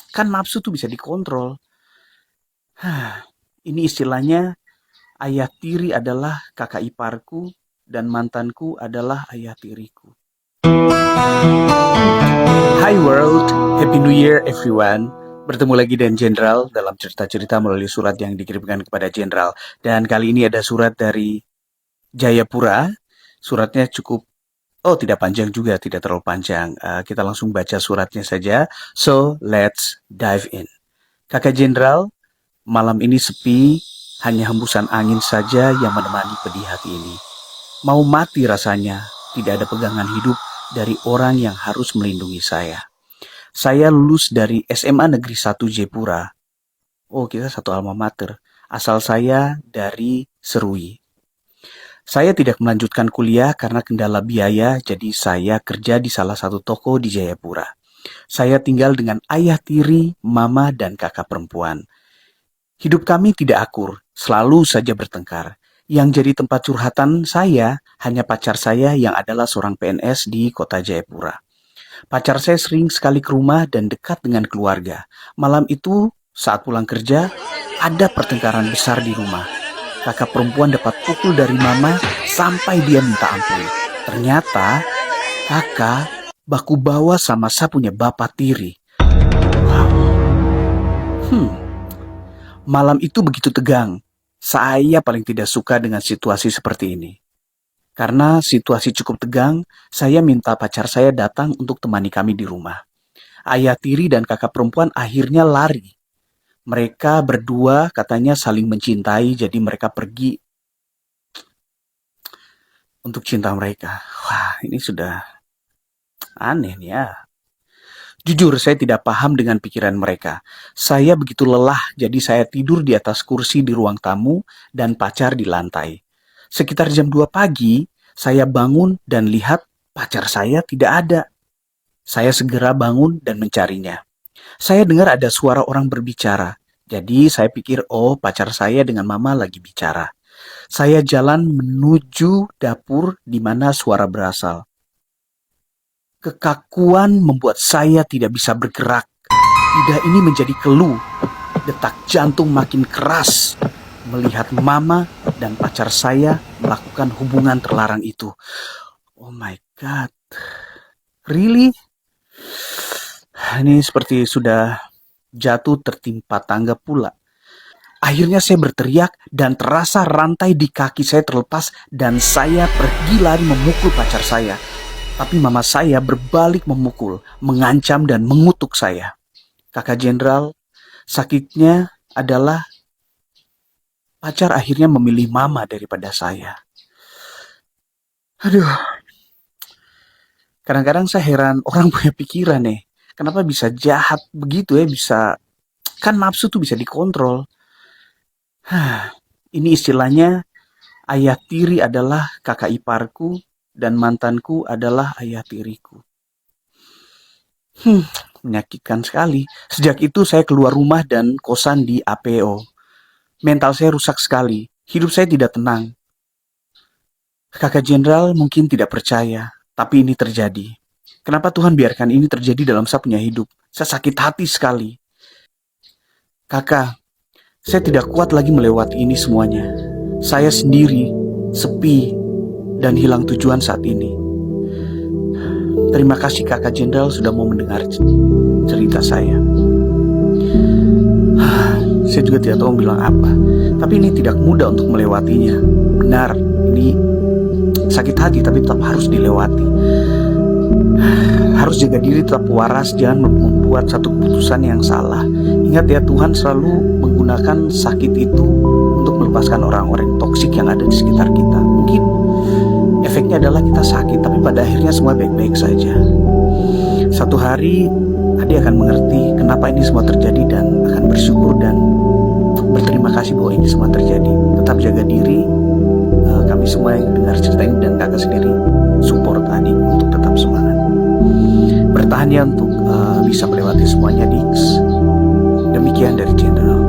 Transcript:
Kan nafsu tuh bisa dikontrol. Ini istilahnya ayah tiri adalah kakak iparku dan mantanku adalah ayah tiriku. Hi world, Happy New Year everyone. Bertemu lagi dengan Jenderal dalam cerita-cerita melalui surat yang dikirimkan kepada Jenderal. Dan kali ini ada surat dari Jayapura. Suratnya cukup, tidak panjang juga, tidak terlalu panjang. Kita langsung baca suratnya saja. So, let's dive in. Kakak Jenderal, malam ini sepi, hanya hembusan angin saja yang menemani pedih hati ini. Mau mati rasanya, tidak ada pegangan hidup dari orang yang harus melindungi saya. Saya lulus dari SMA Negeri 1 Jayapura. Oh, kita satu alma mater. Asal saya dari Serui. Saya tidak melanjutkan kuliah karena kendala biaya, jadi saya kerja di salah satu toko di Jayapura. Saya tinggal dengan ayah tiri, mama, dan kakak perempuan. Hidup kami tidak akur, selalu saja bertengkar. Yang jadi tempat curhatan saya hanya pacar saya yang adalah seorang PNS di kota Jayapura. Pacar saya sering sekali ke rumah dan dekat dengan keluarga. Malam itu, saat pulang kerja, ada pertengkaran besar di rumah. Kakak perempuan dapat pukul dari mama sampai dia minta ampun. Ternyata, kakak baku bawa sama sapunya bapak tiri. Malam itu begitu tegang. Saya paling tidak suka dengan situasi seperti ini. Karena situasi cukup tegang, saya minta pacar saya datang untuk temani kami di rumah. Ayah tiri dan kakak perempuan akhirnya lari. Mereka berdua katanya saling mencintai, jadi mereka pergi untuk cinta mereka. Wah, ini sudah aneh nih ya. Jujur, saya tidak paham dengan pikiran mereka. Saya begitu lelah, jadi saya tidur di atas kursi di ruang tamu dan pacar di lantai. Sekitar jam 2 pagi, saya bangun dan lihat pacar saya tidak ada. Saya segera bangun dan mencarinya. Saya dengar ada suara orang berbicara. Jadi saya pikir, pacar saya dengan mama lagi bicara. Saya jalan menuju dapur di mana suara berasal. Kekakuan membuat saya tidak bisa bergerak. Lidah ini menjadi keluh. Detak jantung makin keras melihat mama dan pacar saya melakukan hubungan terlarang itu. Oh my God. Really? Ini seperti sudah jatuh tertimpa tangga pula. Akhirnya saya berteriak dan terasa rantai di kaki saya terlepas dan saya pergi lari memukul pacar saya. Tapi mama saya berbalik memukul, mengancam dan mengutuk saya. Kakak Jenderal, sakitnya adalah pacar akhirnya memilih mama daripada saya. Aduh. Kadang-kadang saya heran orang punya pikiran nih. Kenapa bisa jahat begitu ya, kan nafsu tuh bisa dikontrol. Ini istilahnya ayah tiri adalah kakak iparku dan mantanku adalah ayah tiriku. Menyakitkan sekali. Sejak itu saya keluar rumah dan kosan di APO. Mental saya rusak sekali. Hidup saya tidak tenang. Kakak Jenderal mungkin tidak percaya, tapi ini terjadi. Kenapa Tuhan biarkan ini terjadi dalam saya punya hidup? Saya sakit hati sekali. Kakak, saya tidak kuat lagi melewati ini semuanya. Saya sendiri, sepi, dan hilang tujuan saat ini. Terima kasih Kakak Jenderal sudah mau mendengar cerita saya. Saya juga tidak tahu bilang apa. Tapi ini tidak mudah untuk melewatinya. Benar, ini sakit hati tapi tetap harus dilewati. Harus jaga diri, tetap waras, jangan membuat satu keputusan yang salah. Ingat ya, Tuhan selalu menggunakan sakit itu untuk melepaskan orang-orang toksik yang ada di sekitar kita. Mungkin efeknya adalah kita sakit, tapi pada akhirnya semua baik-baik saja. Satu hari Adi akan mengerti kenapa ini semua terjadi dan akan bersyukur dan berterima kasih bahwa ini semua terjadi. Tetap jaga diri. Kami semua yang dengar cerita ini dan kakak sendiri support Adi untuk tetap semangat. Bertahan ya untuk bisa melewati semuanya, Dix. Demikian dari Jenderal.